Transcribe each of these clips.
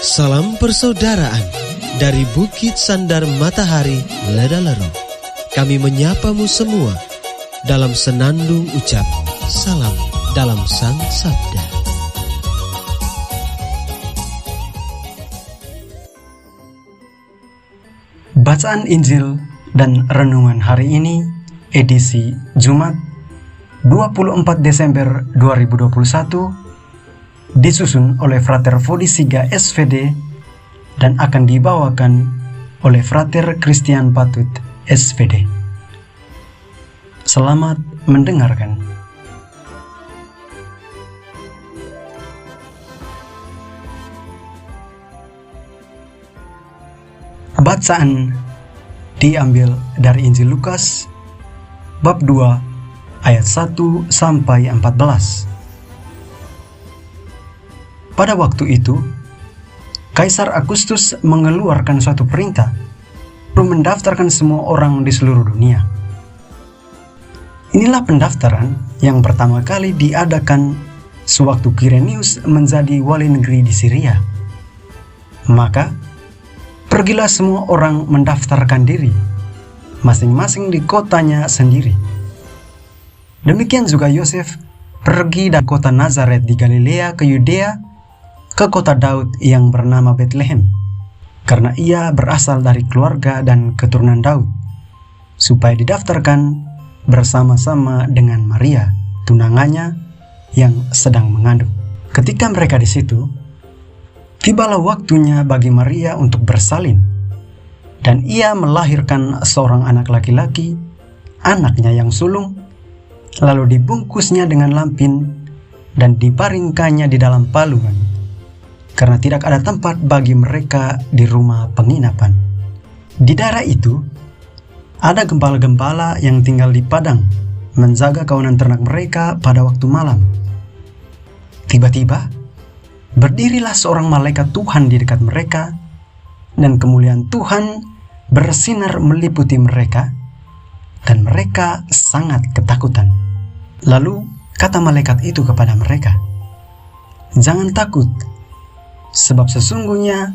Salam persaudaraan dari Bukit Sandar Matahari Ledalero. Kami menyapamu semua dalam senandung ucap salam dalam Sang Sabda. Bacaan Injil dan Renungan hari ini, edisi Jumat 24 Desember 2021, disusun oleh Frater Fodisiga SVD dan akan dibawakan oleh Frater Christian Patut SVD. Selamat mendengarkan. Bacaan diambil dari Injil Lukas bab 2 ayat 1 sampai 14. Pada waktu itu, Kaisar Agustus mengeluarkan suatu perintah untuk mendaftarkan semua orang di seluruh dunia. Inilah pendaftaran yang pertama kali diadakan sewaktu Quirinius menjadi wali negeri di Syria. Maka, pergilah semua orang mendaftarkan diri, masing-masing di kotanya sendiri. Demikian juga Yosef pergi dari kota Nazaret di Galilea ke Yudea, ke kota Daud yang bernama Betlehem, karena ia berasal dari keluarga dan keturunan Daud, supaya didaftarkan bersama-sama dengan Maria, tunangannya yang sedang mengandung. Ketika mereka di situ, tibalah waktunya bagi Maria untuk bersalin, dan ia melahirkan seorang anak laki-laki, anaknya yang sulung, lalu dibungkusnya dengan lampin dan dibaringkannya di dalam palungan, karena tidak ada tempat bagi mereka di rumah penginapan. Di daerah itu, ada gembala-gembala yang tinggal di padang, menjaga kawanan ternak mereka pada waktu malam. Tiba-tiba, berdirilah seorang malaikat Tuhan di dekat mereka, dan kemuliaan Tuhan bersinar meliputi mereka, dan mereka sangat ketakutan. Lalu, kata malaikat itu kepada mereka, "Jangan takut, sebab sesungguhnya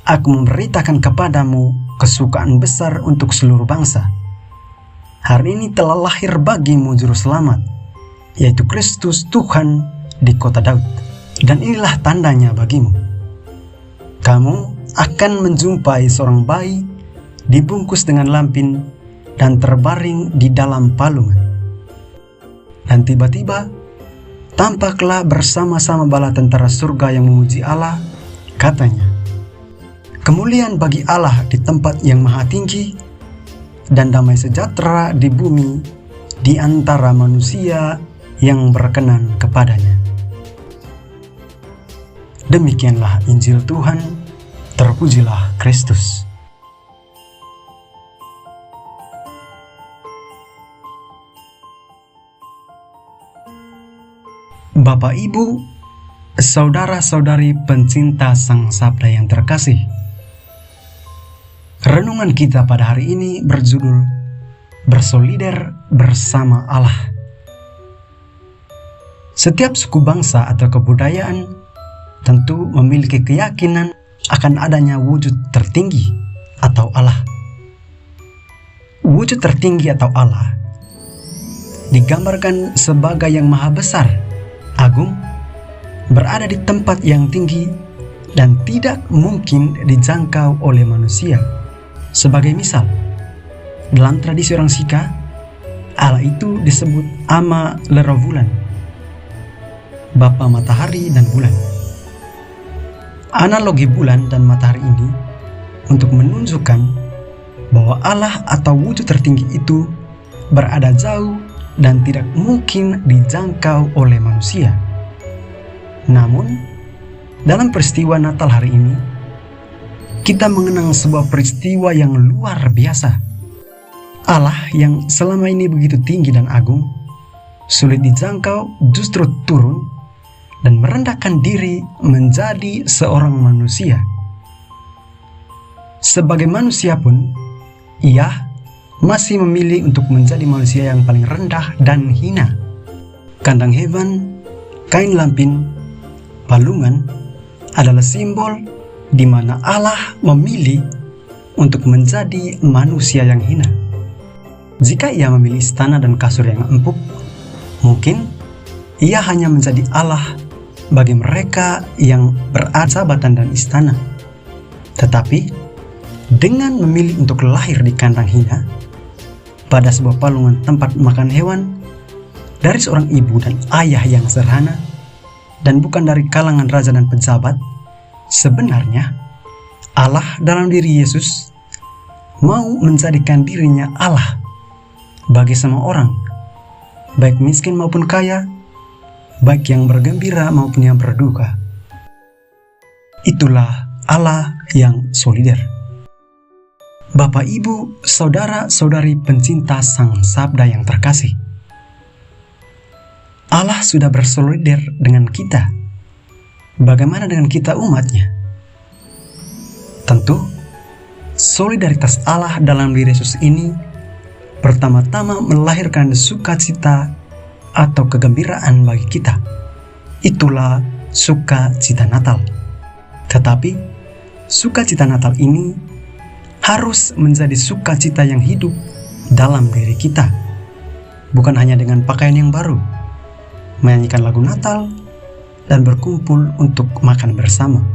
aku memberitakan kepadamu kesukaan besar untuk seluruh bangsa. Hari ini telah lahir bagimu juru selamat, yaitu Kristus Tuhan di kota Daud. Dan inilah tandanya bagimu. Kamu akan menjumpai seorang bayi dibungkus dengan lampin dan terbaring di dalam palungan." Dan tiba-tiba tampaklah bersama-sama bala tentara surga yang memuji Allah. Katanya, "Kemuliaan bagi Allah di tempat yang maha tinggi, dan damai sejahtera di bumi di antara manusia yang berkenan kepadanya." Demikianlah Injil Tuhan, terpujilah Kristus. Bapak, Ibu, saudara-saudari pencinta Sang Sabda yang terkasih, renungan kita pada hari ini berjudul Bersolider bersama Allah. Setiap suku bangsa atau kebudayaan tentu memiliki keyakinan akan adanya wujud tertinggi atau Allah. Wujud tertinggi atau Allah digambarkan sebagai yang maha besar, agung, berada di tempat yang tinggi dan tidak mungkin dijangkau oleh manusia. Sebagai misal, dalam tradisi orang Sika, Allah itu disebut Ama Lerovulan, Bapa Matahari dan Bulan. Analogi bulan dan matahari ini untuk menunjukkan bahwa Allah atau wujud tertinggi itu berada jauh dan tidak mungkin dijangkau oleh manusia. Namun, dalam peristiwa Natal hari ini, kita mengenang sebuah peristiwa yang luar biasa. Allah yang selama ini begitu tinggi dan agung, sulit dijangkau, justru turun dan merendahkan diri menjadi seorang manusia. Sebagai manusia pun, Ia masih memilih untuk menjadi manusia yang paling rendah dan hina. Kandang hewan, kain lampin, palungan adalah simbol di mana Allah memilih untuk menjadi manusia yang hina. Jika Ia memilih istana dan kasur yang empuk, mungkin Ia hanya menjadi Allah bagi mereka yang bersahabatan dan istana. Tetapi dengan memilih untuk lahir di kandang hina, pada sebuah palungan tempat makan hewan, dari seorang ibu dan ayah yang sederhana, dan bukan dari kalangan raja dan pejabat, sebenarnya Allah dalam diri Yesus mau menjadikan dirinya Allah bagi semua orang, baik miskin maupun kaya, baik yang bergembira maupun yang berduka. Itulah Allah yang solider. Bapak, Ibu, saudara-saudari pencinta Sang Sabda yang terkasih, Allah sudah bersolider dengan kita. Bagaimana dengan kita umatnya? Tentu, solidaritas Allah dalam diri Yesus ini pertama-tama melahirkan sukacita atau kegembiraan bagi kita. Itulah sukacita Natal. Tetapi, sukacita Natal ini harus menjadi sukacita yang hidup dalam diri kita. Bukan hanya dengan pakaian yang baru, menyanyikan lagu Natal, dan berkumpul untuk makan bersama.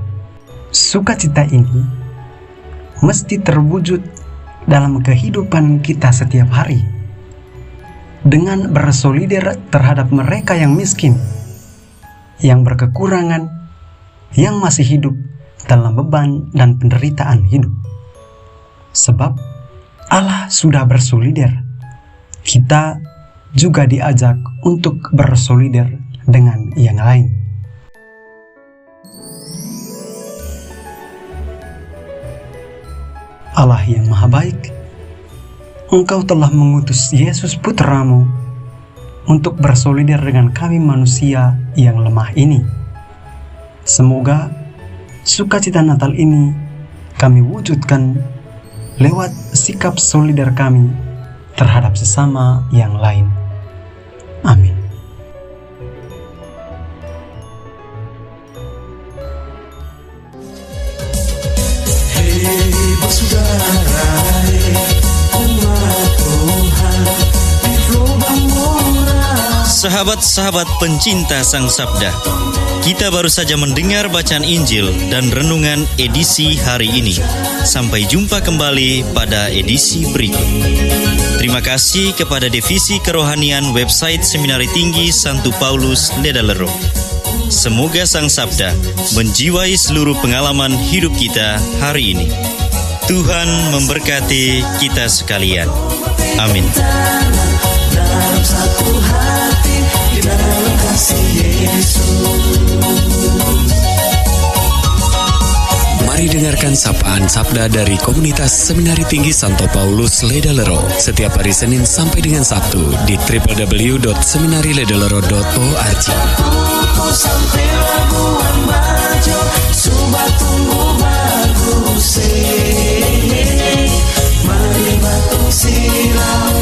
Sukacita ini mesti terwujud dalam kehidupan kita setiap hari, dengan bersolider terhadap mereka yang miskin, yang berkekurangan, yang masih hidup dalam beban dan penderitaan hidup. Sebab Allah sudah bersolider, kita juga diajak untuk bersolider dengan yang lain. Allah yang Maha Baik, Engkau telah mengutus Yesus Putramu untuk bersolider dengan kami manusia yang lemah ini. Semoga sukacita Natal ini kami wujudkan lewat sikap solider kami terhadap sesama yang lain. Amin. Sahabat-sahabat pencinta Sang Sabda, kita baru saja mendengar bacaan Injil dan renungan edisi hari ini. Sampai jumpa kembali pada edisi berikut. Terima kasih kepada Divisi Kerohanian website Seminari Tinggi Santo Paulus Ledalero. Semoga Sang Sabda menjiwai seluruh pengalaman hidup kita hari ini. Tuhan memberkati kita sekalian. Amin. Dalam satu hati, di dalam kasih Yesus. Mari dengarkan sapaan sabda dari komunitas Seminari Tinggi Santo Paulus Ledalero setiap hari Senin sampai dengan Sabtu di www.seminariledalero.org. Mari batung silau